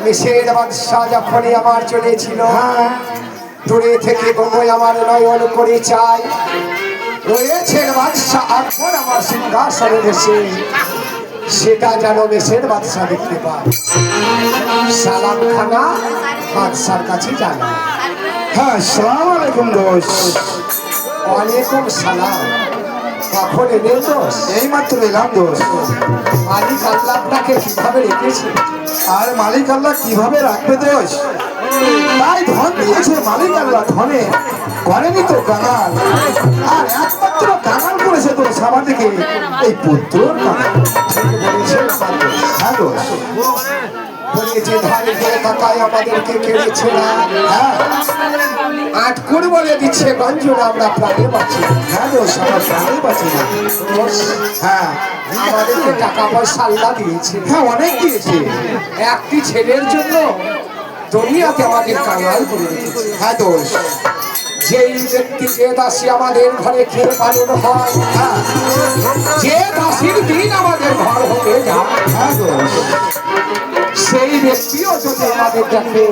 মেষের বাদশা যখনই আমার চলেছিল, দূরে থেকে বঙ্গই আমার নয়ন করে চাই রয়েছে বাদশা আকবর আমার সিংহাসনে বসে, সেটা যেন মেষের বাদশা দেখতে পায়। সালাম খানা বাদশার কাছে জানা। হ্যাঁ, সালাম আলাইকুম দোষ। ওয়ালাইকুম সালাম। কখন এলেন দোষ? এই মাত্র এলাম দোষ। মালিক আল্লাহ আপনাকে কিভাবে রেখেছে? আর মালিক আল্লাহ কিভাবে রাখবে দোষ? তাই ধন দিয়েছে মালিক আল্লাহ, ধনে করেনি তো কাঙাল। আর একমাত্র কাঙাল করেছে দোষ আমাদেরকে এই পুত্রর কাঙাল। হ্যাঁ দোষ, বলেছে ধারে ধরে কাকায় আমাদেরকে কেড়েছে না। হ্যাঁ আটকুর বলে দিচ্ছে গঞ্জনা আমরা প্রাণে বাঁচি। হ্যাঁ দোষ, আমরা প্রাণে বাঁচি না। হ্যাঁ, আমাদেরকে টাকা পয়সা আল্লাহ দিয়েছে। হ্যাঁ অনেক দিয়েছে। একটি ছেলের জন্য দুনিয়াতে আমাদের কাঙাল করে রেখেছে। হ্যাঁ দোষ, যেই ব্যক্তি যে দাসী আমাদের ঘরে খেয়ে পালন হয়, যে দাসীর দিন আমাদের ঘর হতে যায়, হ্যাঁ দোষ, সেই ব্যক্তিও যদি আমাদের দেখে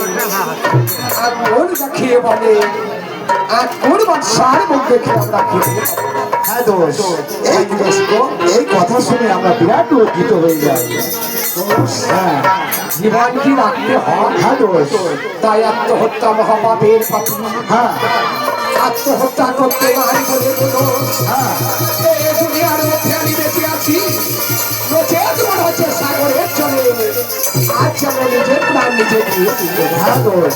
আগুন দেখিয়ে বলে আগুন বাদশার মুখ দেখে আমরা খেতে পাবো। হ্যাঁ দোষ, এই কথা শুনে আমরা বিরাট লজ্জিত হয়ে যাই। হ্যাঁ, জীবন কি রাখতে হয়? হ্যাঁ দোষ, তাই আত্মহত্যা মহাপাপের পাপী। হ্যাঁ আত্মহত্যা করতে নাই বলে কোনো হ্যাঁ, এই দুনিয়ার মধ্যে আমি বেঁচে আছি। নচেত মনে হচ্ছে সাগরের চলে আজ যেন নিজের প্রাণ নিজে দিয়ে দিতে। হ্যাঁ দোষ,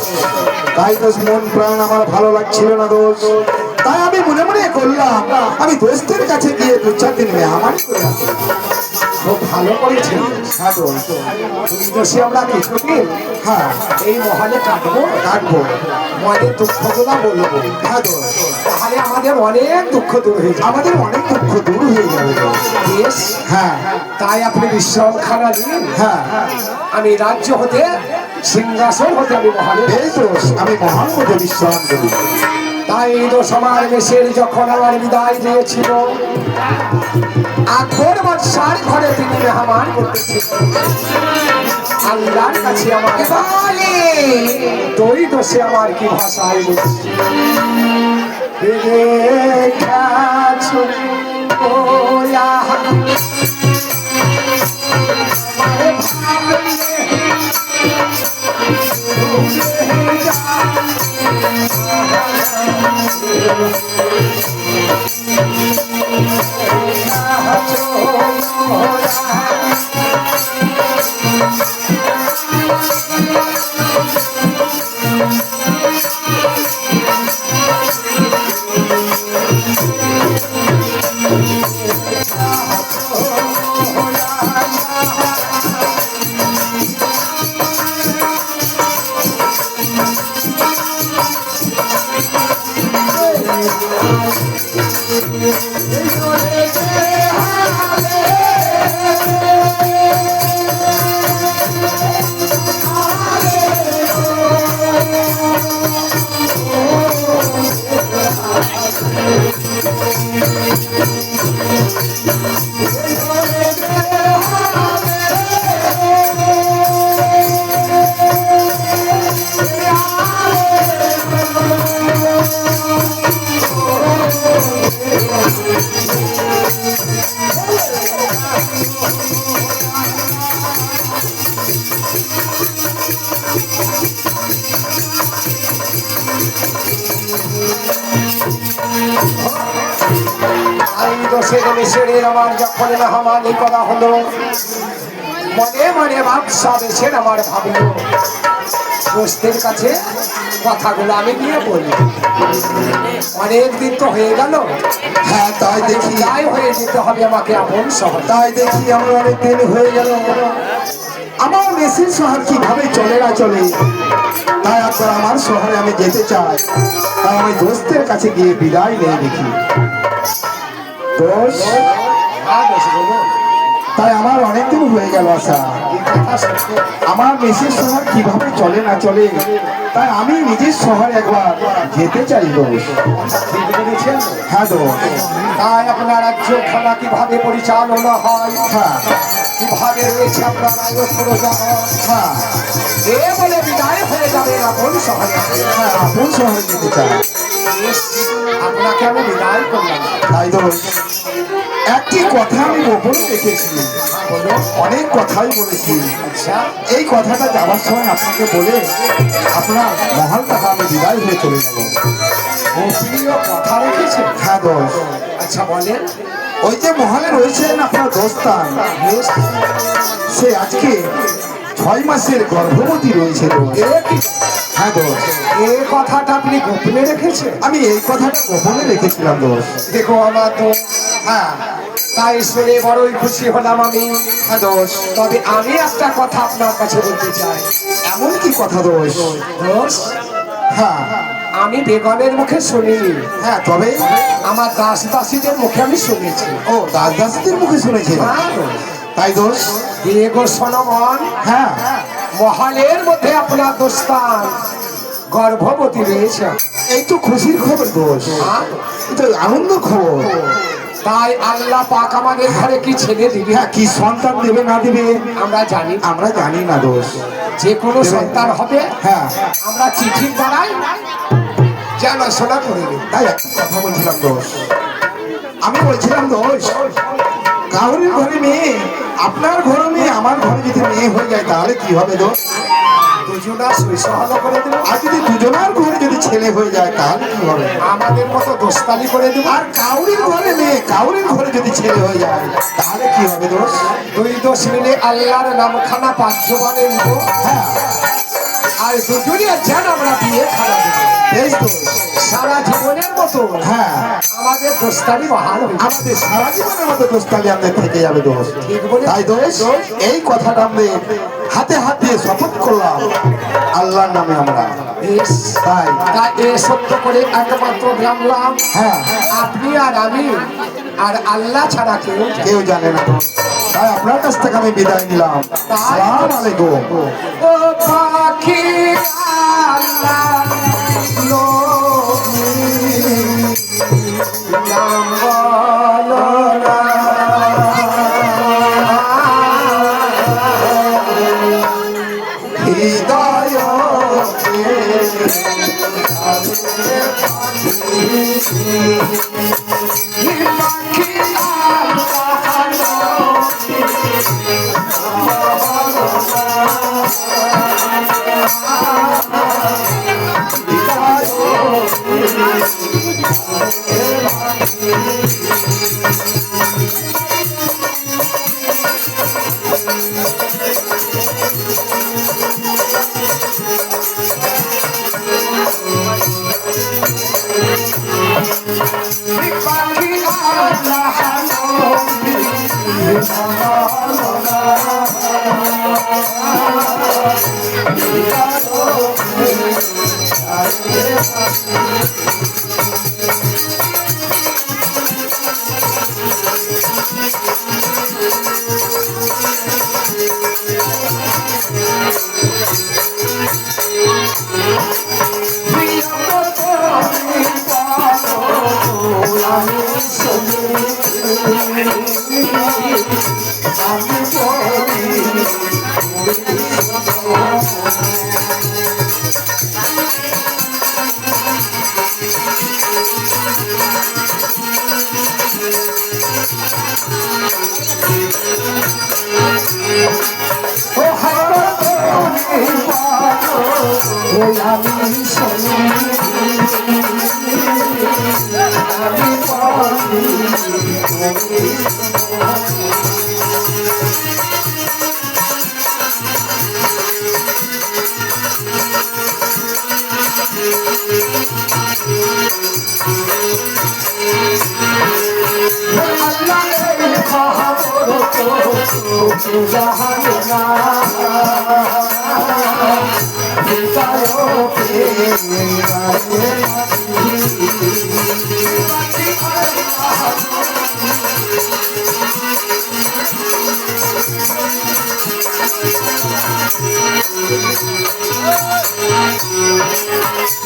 তাই দোষ মন প্রাণ আমার ভালো লাগছিল না দোষ। তাই আমি মনে মনে করলাম আমি দোস্তের কাছে গিয়ে 2-4 দিন মেহমান করে আসি। খুব ভালো করেছেন। হ্যাঁ দোষ, দুই দোষে আমরা কিছুদিন হ্যাঁ এই মহলে কাটবো, মনে দুঃখগুলা বলবো। হ্যাঁ দোষ, তাহলে আমাদের অনেক দুঃখ দূর হয়ে যাবে। আমাদের অনেক দুঃখ দূর হয়ে যাবে দোষ। বেশ, হ্যাঁ তাই আপনি বিশ্রাম খানা দিন। হ্যাঁ, আমি রাজ্য হতে সিংহাসন হতে আমি মহালে এই দোষ আমি মহান মধ্যে বিশ্রাম করি। তাই দোষ আমার দেশের যখন আমার বিদায় দিয়েছিল, আকবর বাদশার ঘরে তিনি মেহমান করতেছিল। আল্লাহর কাছে আমার বলে তুই দোষে আমার কি ভাষায় বলছি দেখাছো ওয়া দেশের আমার যখন মেহমানি করা হলো, মনে মনে বাদশা দেশের আমার ভাবল দোস্তের কাছে কথাগুলো আমি গিয়ে বলি। অনেকদিন তো হয়ে গেল। হ্যাঁ তাই দেখি, তাই হয়ে যেতে হবে আমাকে এমন শহর। তাই দেখি আমার অনেকদিন হয়ে গেল। আমার মেসির শহর কিভাবে চলে না চলে, তাই একবার আমার শহরে আমি যেতে চাই। তাই আমি দোস্তের কাছে গিয়ে বিদায় নিয়ে দেখি। দোষ, তাই আমার অনেকদিন হয়ে গেল আসা। কথা সত্য। আমার মেসের শহর কিভাবে চলে না চলে, তাই আমি নিজের শহরে একবার যেতে চাই দোষ। ঠিক বলেছেন। হ্যাঁ দোষ। তাই আপনার রাজ্য খেলা কিভাবে পরিচালনা হয়, হ্যাঁ কিভাবে রয়েছে আপনার আয়ত প্রজা, হ্যাঁ এ বলে বিদায় হয়ে যাবে আপন শহরে। হ্যাঁ, আপন শহরে যেতে চাই। আপনাকে আমি বিদায় করলাম। তাই দোষ, একটি কথা আমি গোপনে রেখেছি, বলো। অনেক কথাই বলেছি। আচ্ছা, এই কথাটা যাওয়ার সময় আপনাকে বলে আপনার মহল টাকা আমি বিদায় হয়ে চলে যাব। গোপনীয় কথা রেখেছে। হ্যাঁ দোষ। আচ্ছা বলেন। ওই যে মহলে রয়েছেন আপনার দোস্তান, বেশ, সে আজকে 6 মাসের গর্ভবতী রয়েছে দোষ। এ কি? হ্যাঁ দোষ, এ কথাটা আপনি গোপনে রেখেছেন? আমি এই কথাটা গোপনে রেখেছিলাম দোষ। দেখো আমার তো, হ্যাঁ তাই শুনে বড়ই খুশি হলাম আমি। হ্যাঁ দোষ, তবে আমি একটা কথা আপনার কাছে বলতে চাই। এমন কি কথা দোষ? দোষ, হ্যাঁ আমি বেগমের মুখে শুনিনি, হ্যাঁ, তবে আমার দাস দাসীদের মুখে আমি শুনেছি। ও দাস দাসীদের মুখে শুনেছি। হ্যাঁ দোষ। তাই দোষ। বেগো সনমন, হ্যাঁ মহলের মধ্যে আপনার দোস্তান গর্ভবতী রয়েছে। এই তো খুশির খবর দোষ, হ্যাঁ? এই তো আনন্দ খবর। তাই আল্লাহ পাক আমাদের ঘরে কি ছেলে দিবে হ্যাঁ, কি সন্তান দেবে না দেবে আমরা জানি। আমরা জানি না দোষ। যে কোনো সন্তান হবে, হ্যাঁ, আমরা চিঠির দ্বারাই জানাশোনা করে নিই। তাই একটা কথা বলছিলাম দোষ, আমি বলছিলাম দোষ, কাউরের ঘরে মেয়ে, আপনার ঘরে মেয়ে, আমার ঘরে যদি মেয়ে হয়ে যায় তাহলে কি হবে দোষ? দুজনা সৈসহল করে দেবো। আর যদি দুজনার ঘরে যদি ছেলে হয়ে যায় তাহলে কি হবে? আমাদের মতো দোস্তানি করে দেবো। আর কাউরের ঘরে মেয়ে, কাউরের ঘরে যদি ছেলে হয়ে যায় তাহলে কি হবে দোষ? দুই দোষ মিলে আল্লাহর নামখানা পাঁচজনে নিব। হ্যাঁ, আর দুজনে যেন আমরা বিয়ে খাওয়া দেবো। বেশ দোষ। সারা জীবনের মতো হ্যাঁ, আমাদের দোস্তানি বহাল হবে। আমাদের সারা জীবনের মতো দোস্তালি আমাদের থেকে যাবে দোষ। ঠিক বলে তাই দোষ, এই কথাটা আমরা হাতে হাত দিয়ে শপথ করলাম আল্লাহর নামে আমরা। বেশ। তাই তাই এ সত্য করে একমাত্র জানলাম, হ্যাঁ, আপনি আর আমি আর আল্লাহ ছাড়া কেউ জানে না। কেউ জানে না। তাই আপনার কাছ থেকে আমি বিদায় নিলাম। আসসালামু আলাইকুম। ও পাখি আল্লাহ নবী, নাম বলো না। হৃদয় পাখি পাখি আল্লাহ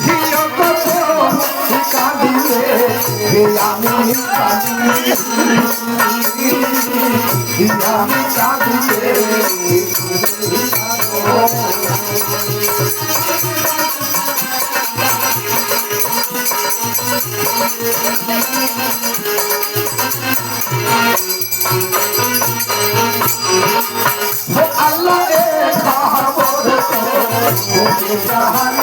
প্রিয় কত কাঁদিলে হে আমি কাঁদিলে আমি কাঁদিলে আল্লাহ খবর তো জাহান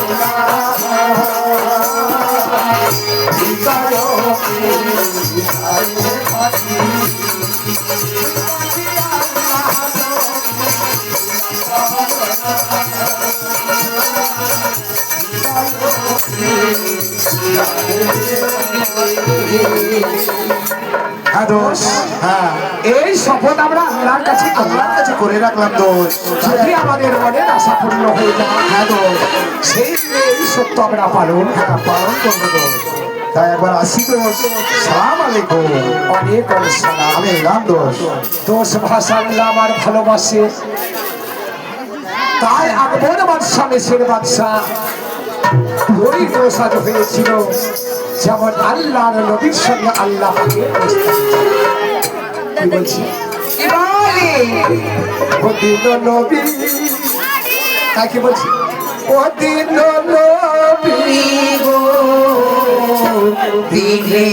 হ্যাঁ দোষ, হ্যাঁ, এই শপথ আমরা আল্লাহর কাছে আল্লাহর কাছে করে রাখলাম দোষ। যদি আমাদের মনের আশা পূর্ণ হয়ে যায়, হ্যাঁ দোষ, সেই দিনে এই সত্য আমরা পালন পালন করবো দোষ। তাই একবার আসি দোষ। সালাম আলাইকুম। অনেক অনুষ্ঠান আমি এলাম দোষ। দোষ ভাষা আল্লাহ আমার ভালোবাসে, তাই আকবর বাদশাহ মেসের বাদশাহ ওই দোষ আজ হয়েছিল, যেমন আল্লাহর নবীর সঙ্গে আল্লাহ পাকের দোস্ত। কি বলছি? ও দিন নবী, তাই কি বলছি? ও দিন নবী গো দিলে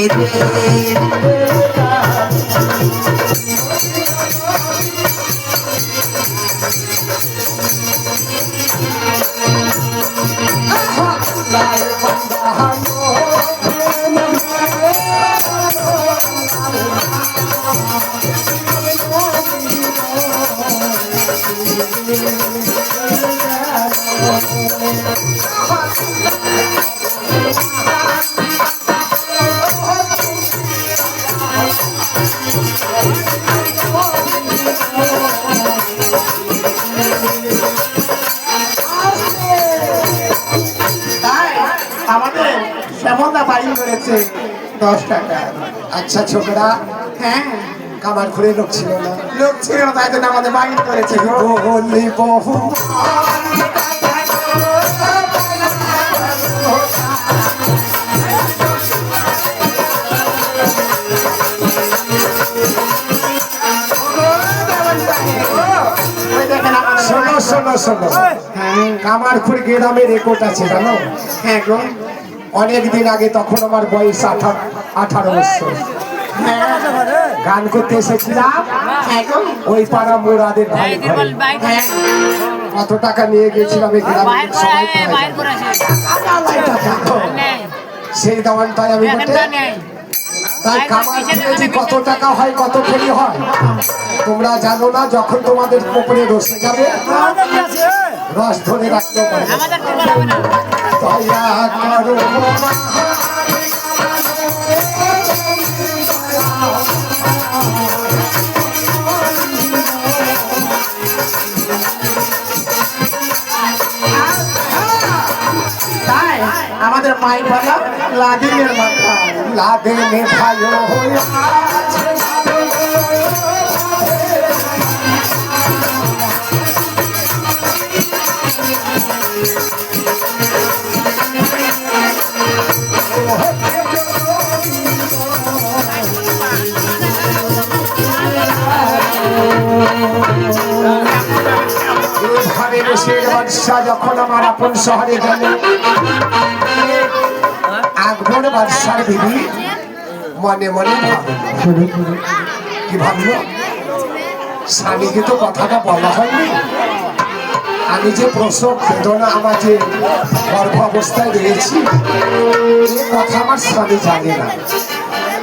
আমাদের শ্যামলদা বাইন করেছে 10 টাকা। আচ্ছা ছোকরা, হ্যাঁ, কামার খুঁড়ে লোক ছিল না, লোক ছিল না, তাই জন্য আমাদের বাইন করেছে গো। বলি বহু ওই দেখেন আমাদের শোনো শোনো শোনো, কামারখুড় গ্রামে রেকর্ড আছে জানো? হ্যাঁ গো, অনেকদিন আগে, তখন আমার বয়স 18 বছর, গান করতে এসেছিলাম হ্যাঁ গো, ওই পাড়া মুরাদের ভাই ঘরে। হ্যাঁ, কত টাকা নিয়ে গেছিলাম এই গ্রামের সবাই পায়। সেই দামানটাই আমি বটে। তাই কামার খুঁড়ে যে কত টাকা হয়, কত ফেরি হয় তোমরা জানো না। যখন তোমাদের উপরে রসে যাবে, রস ধরে রাখতে পারে। দয়া করো তাই আমাদের মাইক বাবা লাদিনের মাথা। লাদে নে ভাইও ঘরে বসে বাদশাহ যখন আমার আপন শহরে গেল, আকবর বাদশার বিবি মনে মনে ভাবল, কি ভাবলো? স্বামীকে তো কথাটা বলা হয়নি, আমি যে প্রসব বেদনা, আমার যে গর্ভ অবস্থায় রয়েছি, এ কথা আমার স্বামী জানে না।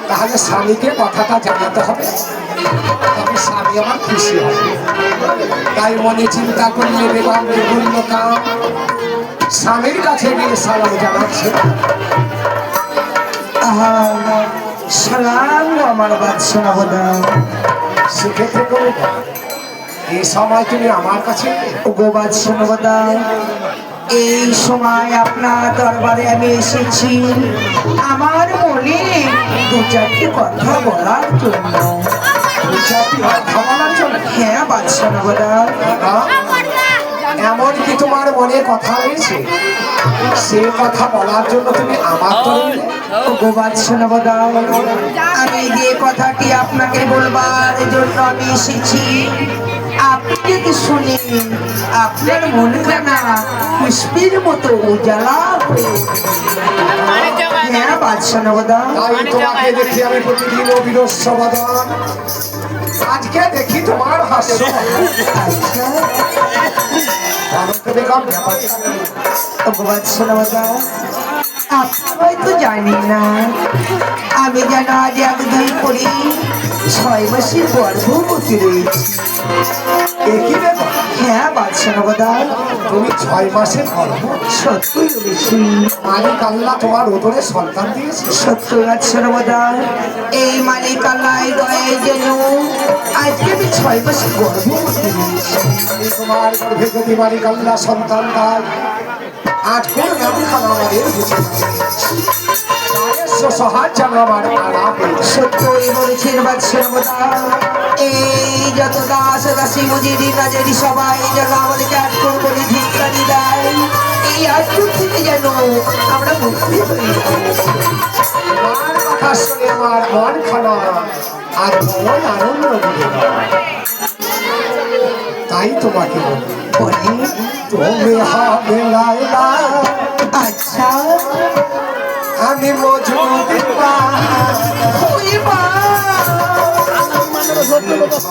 তাহলে স্বামীকে কথাটা জানাতে হবে, তবে স্বামী আমার খুশি হবে। তাই মনে চিন্তা করলে বেগম বলল কাম, স্বামীর কাছে গিয়ে সালাম জানাচ্ছে। সালাম আমার বাদশা বদা। সেক্ষেত্রে করে এই সময় তুমি আমার কাছে গো বাদশা বদা, এই সময় আপনার দরবারে আমি এসেছি আমার মনে 2-4টি কথা বলার জন্য। কথা বলার জন্য? হ্যাঁ বাদশা বদা, এমন কি তোমার মনে কথা রয়েছে সে কথা বলার জন্য তুমি আমার তরে আমি যে কথাটি আপনাকে বলবার জন্য আমি এসেছি, আপনি যদি শুনেন আপনার মনটা না পুষ্পের মতো উজালা হয়ে উঠবে। হ্যাঁ বাদশা নবদা, তাই তোমাকে দেখি আমি প্রতিদিন অবিরস্য বদন, আজকে দেখি তোমার হাস্য বেগম বাদশা নবদা, আপনি হয়তো জানি না আমি যেন আজ 1-2 করে 6 মাসের গর্ভবতী রয়েছি। একই ব্যাপার হ্যাঁ বাদশা নবদা, তুমি 6 মাসের গর্ভ, সত্যই বলেছি। মালিক আল্লাহ তোমার উদরে সন্তান দিয়েছে। সত্য সর্বদা এই মালিক আল্লাহ দয়ে যেন আজকে আমি 6 মাসের গর্ভবতী হয়েছি। এই তোমার গর্ভে যদি মালিক আল্লাহ সন্তান দেয়, আজ কোন নামখানা আমাদের বুঝে সহায় যেন আমার আলাপ সত্যই বলেছেন সর্বদা, এই যত দাস দাসী মজুরি কাজেরি সবাই যেন আমাদেরকে আটকর করে ধিক্কারি দেয়, এই আটক থেকে যেন আমরা মুক্তি হয়ে যাবো। আমার কথা শুনে আমার মন খানা আর মন আনন্দ দিবে। তাই তোমাকে বলি, তুমি হবে লায়লা, আচ্ছা আমি মজনু দিবা, ওই মা,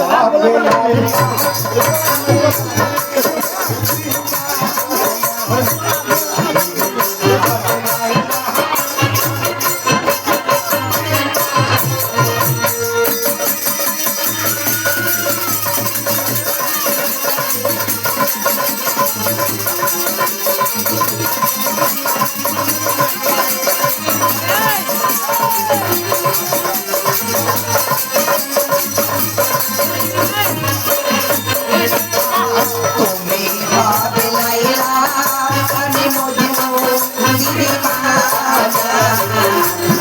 হবে লায়লা।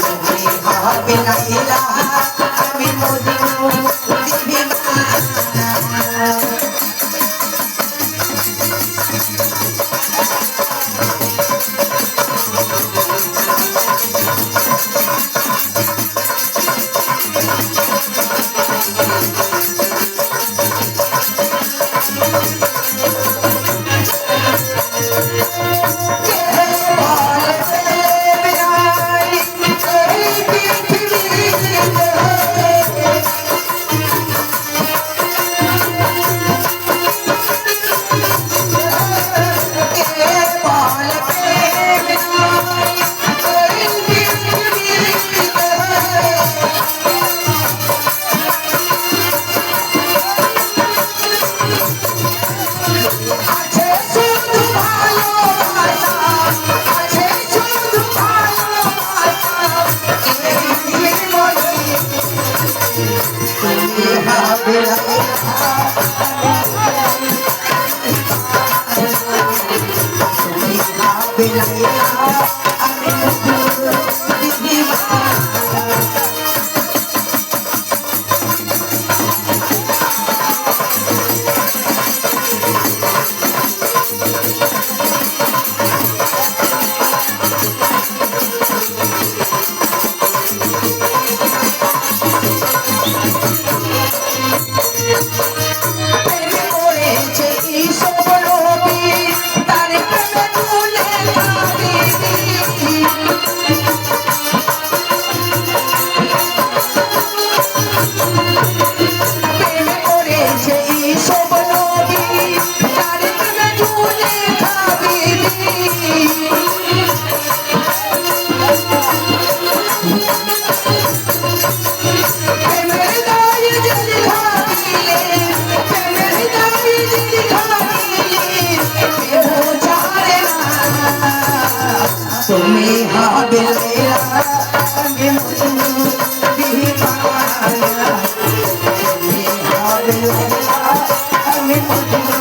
তুমি হবে লায়লা, আমি মজনু দিদিমা। তুমি হবে লায়লা, আমি মজনু দিদিমা। তুমি হবে লায়লা, আমি মজনু দিদিমানা। তুমি হবে লায়লা, আমি মজনু।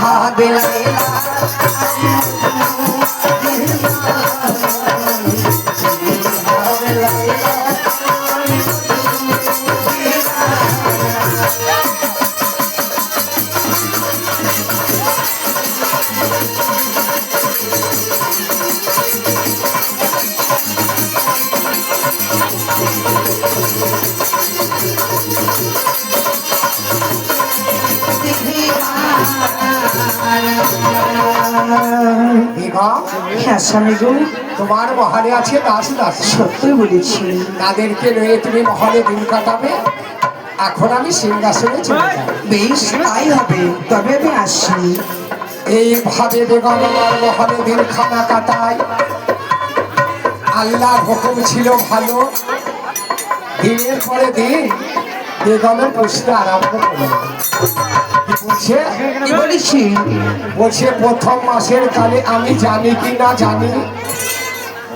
হবে লাইলা বেগম, হ্যাঁ স্বামী গো, তোমার মহলে আছে দাস দাস, সত্যি বলেছি। তাদেরকে নিয়ে তুমি মহলে দিন কাটাবে। এখন আমি সিংহাসনে চলে যাব। বেশ তাই হবে, তবে আমি আসি। এইভাবে বেগম আমার মহলে দিন খানা কাটায়। আল্লাহর হুকুম ছিল ভালো। দিনের পরে দিন বেগমের পুষতে আরম্ভ করল। বলছে কি বলেছি? বলছে প্রথম মাসের কালে আমি জানি কি না জানি,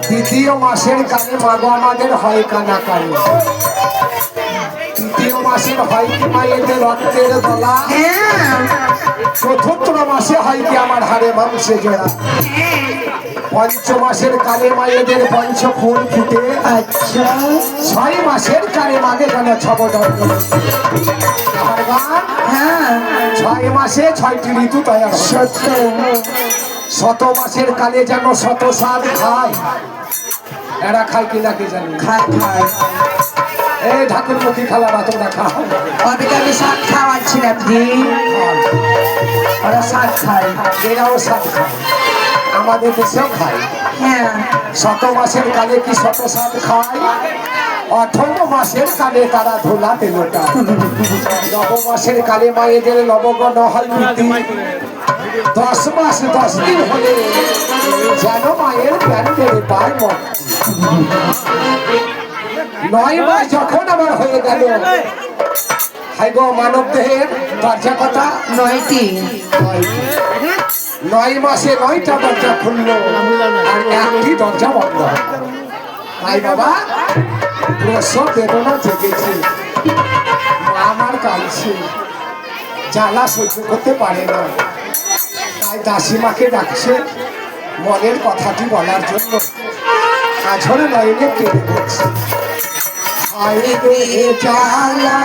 দ্বিতীয় মাসের কালে মাগো আমাদের হয় কানা কানে, তৃতীয় মাসের হয় কি মায়েদের রক্তের দলা, হ্যাঁ চতুর্থ মাসে হয় কি আমার হাড়ে মাংসে জোড়া, পঞ্চমাসের কালে মায়েদের পঞ্চ ফুল ফুটে, আচ্ছা 6 মাসের কালে মাগে যেন ছব দণ্ড। আমার গান হ্যাঁ 6 মাসে 6টি ঋতু তৈরি হয়। সত্য। 100 মাসের কালে যেন 100 স্বাদ খায়। এরা খায় কিনা কে জানি। খায় খায়, এই ঠাকুরমুখী খালারা তোমরা খাও। ওদেরকে আমি শাক খাওয়াচ্ছিলাম জি, ওরা শাক খায়। এরাও স্বাদ খায়, আমাদের দেশেও খায়। হ্যাঁ 100 মাসের কালে কি 100 স্বাদ খায়। 18 মাসের কালে তারা ধুলা তেলোটা। 9 মাসের কালে মায়েদের লবগণ হয় বৃদ্ধি। 10 মাস 10 দিন হলে যেন মায়ের প্যান্টের পায় মন। 9 মাস যখন আমার হয়ে গেল, হাই গো মানব দেহের দরজা কথা 9টি। 9 মাসে 9টা দরজা খুললো আর 1টি দরজা বন্ধ। তাই বাবা প্রসব বেদনা জেগেছে, মা আমার কাঁদছে, জ্বালা সহ্য করতে পারে না। তাই দাসীমাকে ডাকছে মনের কথাটি বলার জন্য। আঝরে লাইনে কেঁদে পড়ছে, হায় রে জ্বালা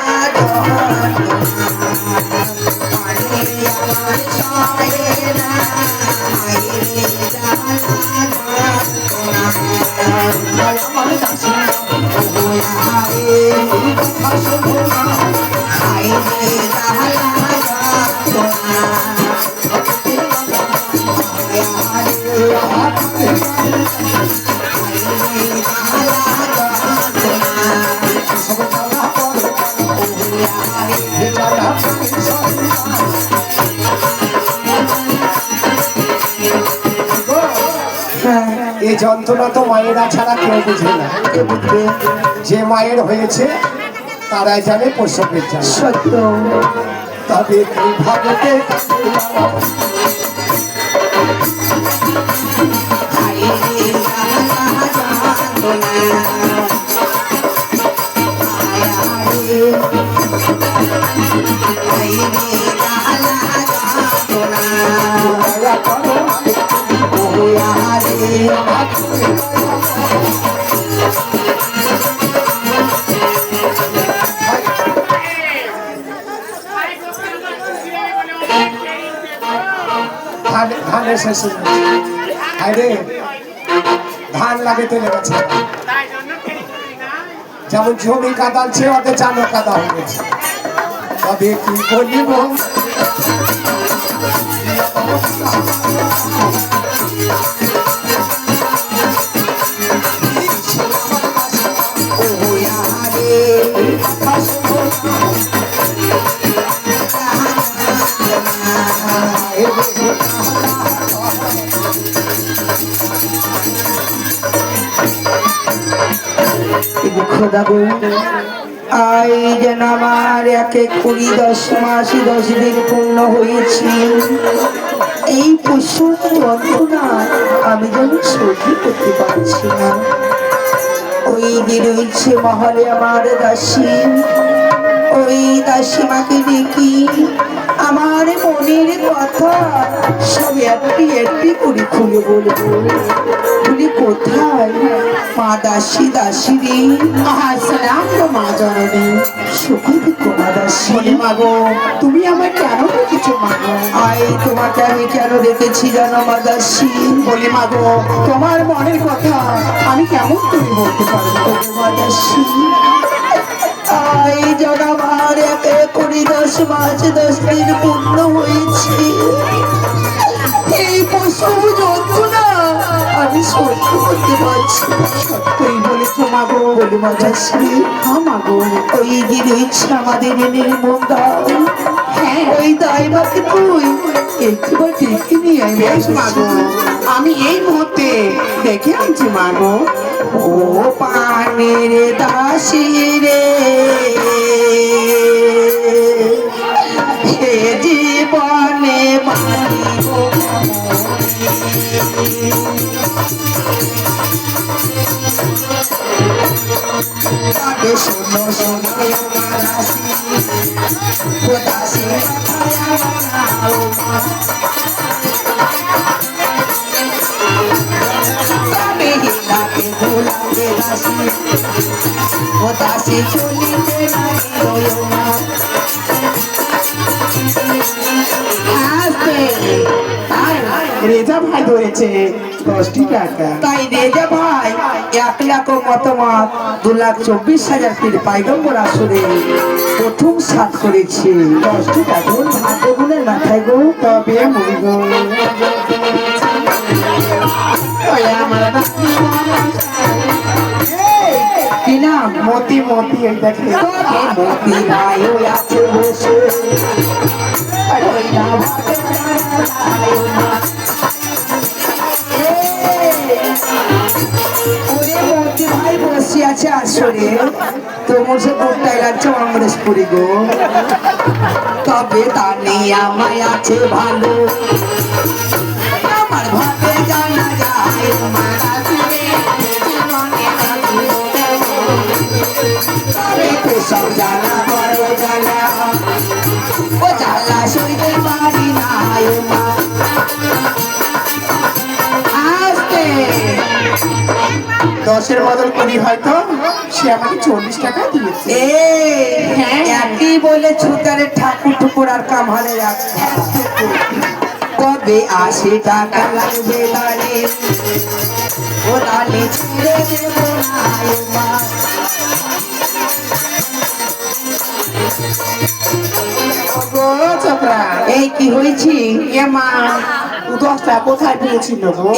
এই যন্ত্রণা তো মায়েরা ছাড়া কেউ বুঝে না। কে বুঝবে? যে মায়ের হয়েছে তারাই জানে প্রসবের জানে। সত্য। তবে কিভাবে ধানের শেষ হয়ে গেছে। আরে ধান লাগাতে লেগেছে, যেমন জমি কাদালছে ওদের চানো কাদা হয়ে গেছে। তবে কি বলিব খোদা গো, আই যেন আমার 1 10 মাস 10 দিন পূর্ণ হয়েছে। এই প্রচুর যন্ত্রণা আমি যেন সহ্য করতে পারছি না। ওই দিন হয়েছে মহলে আমার দাসী, ওই দাসীমাকে দেখি আমার মনের কথা সব একটি একটি করে খুলে বলবো। বলি কোথায় মা দাসী দাসী রে? আসসালাম গো মা জননী। সুখী মা দাসী। বলি মাগো, তুমি আমার কেন কিছু মাগো? আই তোমাকে আমি কেন দেখেছি জানো মা দাসী? বলি মাগো, তোমার মনের কথা আমি কেমন তুমি বলতে পারবো মা দাসী আই জগাবার একে করে 10 মাস 10 দিন পূর্ণ হয়েছে। এই প্রসব যন্ত্রণা আমি সহ্য করতে পারছি না। সত্যই বলেছো মাগো। বলি মা দাসী, হ্যাঁ মাগো। ওই যে রয়েছে আমাদের নির্মম দাই, হ্যাঁ ওই দাই মাকে তুই একবার ডেকে নিয়ে আয় বেশ মাগো, আমি এই মুহূর্তে দেখে আনছি মাগো। ও পানের দাসী রে, হে জীবনে মারিব তবে শোনো শোনো মা দাসী, ও দাসী তবে হিলাকে ভুলাকে দাসী, ও দাসী চলিতে লাগিল না। আসবে তাই রেজা ভাই ধরেছে 10টি টাকা। তাই রেজা ভাই 1,00,000 মতামত 2,24,000 পীর পাইগম্বর আসরে প্রথম সাত করেছে। 10টি টাকা ভাগ্যগুণের মাথায় গো তবে মরি গো। ওই আমার কি নাম? মতি মতি, এই দেখে তবে মতি ভাই ওই আছে বসে, ওই না ভাবে জানালায় না। ওরে মতি ভাই বসে আছে আসরে, তোমার সে কোনটাই লাগছে অমরেশ পুরি গো। তবে তা নেই আমায় আছে ভালো, আমার ভাবে জানা যায় মারা দিবে জীবনে রাখবো। তবে সব জানা বড় জানা, ও জ্বালা সইতে পারি না মা। আসতে 10-এর বদল 20 হয়তো সে আমাকে 40 টাকা দিয়েছে। একই বলে ছুতারে ঠাকুর টুকুর আর কামহারে রাখছে। কবে 80 টাকা লাগবে দাঁড়ে, ও দাঁড়ে ছেড়ে দেব না মা। গো ছোকরা, এই কি হয়েছি? এ মা 10টা কোথায় পেয়েছিল গো?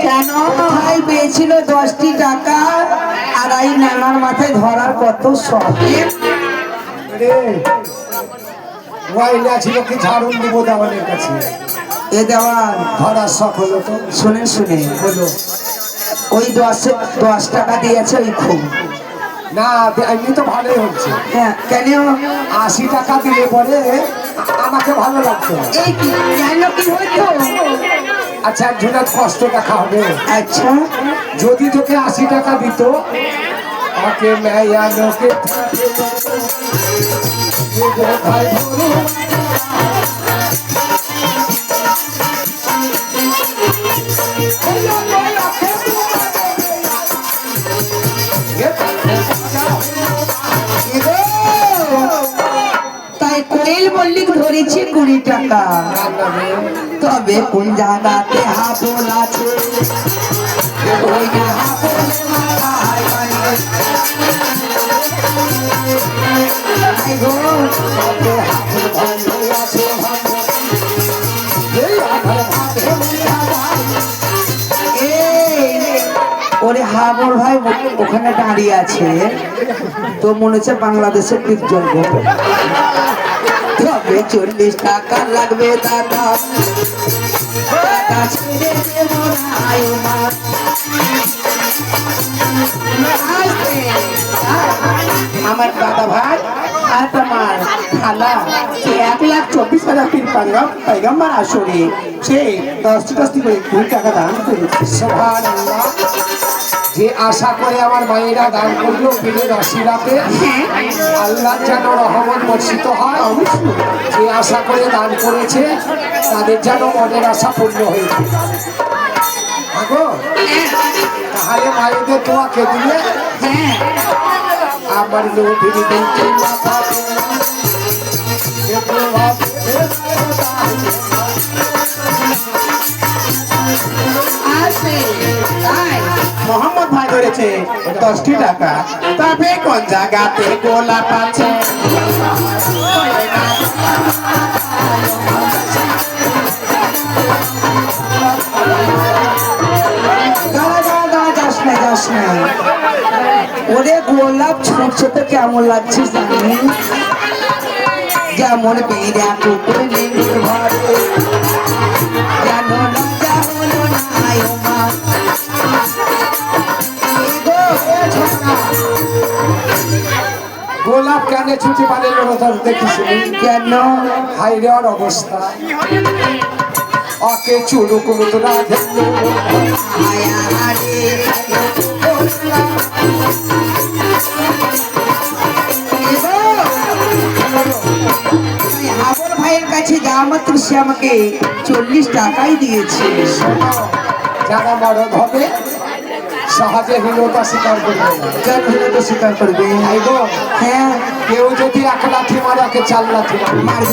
কেন কোথায় পেয়েছিল 10টি টাকা? আর এই নানার মাথায় ধরার কত শখ। রে ওয়াইলা ছিল কি ঝাড়ুন দিব দেওয়ালের কাছে এ দেওয়াল ধরার শখ হলো তো শুনে শুনে হলো ওই 10 টাকা দিয়েছে ওই খুব। না এমনি তো ভালোই হচ্ছে। হ্যাঁ কেন? 80 টাকা দিলে পরে আমাকে ভালো লাগতো না। এই কি কেন কি হইতো? আচ্ছা একজনের কষ্ট দেখা হবে। আচ্ছা যদি তোকে 80 টাকা দিত ওকে মেয়া লোকে তাই কোয়েল মল্লিক ধরেছি 20 টাকা। তবে কোন জায়গাতে হাফল আছে, ওই না হাফলে মাথায় বাড়ি। আই গো, তবে হাফল ভালো আছে ভালো, এই হাফল ভালো বাড়ি। ওরে হাবর ভাই ওখানে দাঁড়িয়ে আছে, তো মনে হচ্ছে বাংলাদেশের পীরজঙ্গ। তবে 40 টাকা লাগবে দাদা, টাকা ছেড়ে দেব না মা। আমার দাদা ভাই আর তোমার খালা 1,24,000 পীর পাইগম্বর আসরে সে 10টি করে 20 টাকা দান করেছে। সুবহানাল্লাহ। যে আশা করে আমার মায়েরা দান করলো পীরের আশীর্বাদে আল্লাহ যেন রহমত বর্ষিত হয়, যে আশা করে দান করেছে তাদের যেন মনের আশা পূর্ণ হয়েছে। তাহলে মায়েদের তোমাকে দিলে আমার নদীর দিকে মাথা মোহাম্মদ ভাই ধরেছে 10টি টাকা, তবে কোন জায়গাতে গোলাপ আছে? যাস না ওরে গোলাপ ছুটছে তো কেমন লাগছে জানি, যেমন বেড়া কুকুর নেংড়ে ঘরে, যেন লজ্জা হলো না ও মা। গোলাপ কেন ছুটি পারে দেখিস কেন হাইরের অবস্থা ওকে চুরু কুমুত না দেখলো হাবর ভাইয়ের কাছে যাওয়া মাত্র সে আমাকে 40 টাকাই দিয়েছে। যারা মরদ হবে সহজে হীনতা স্বীকার করবে না। কেন হীনতা স্বীকার করবে? হ্যাঁ, হ্যাঁ, কেউ যদি 1 লাঠি মারে ওকে 4 লাঠি মারে।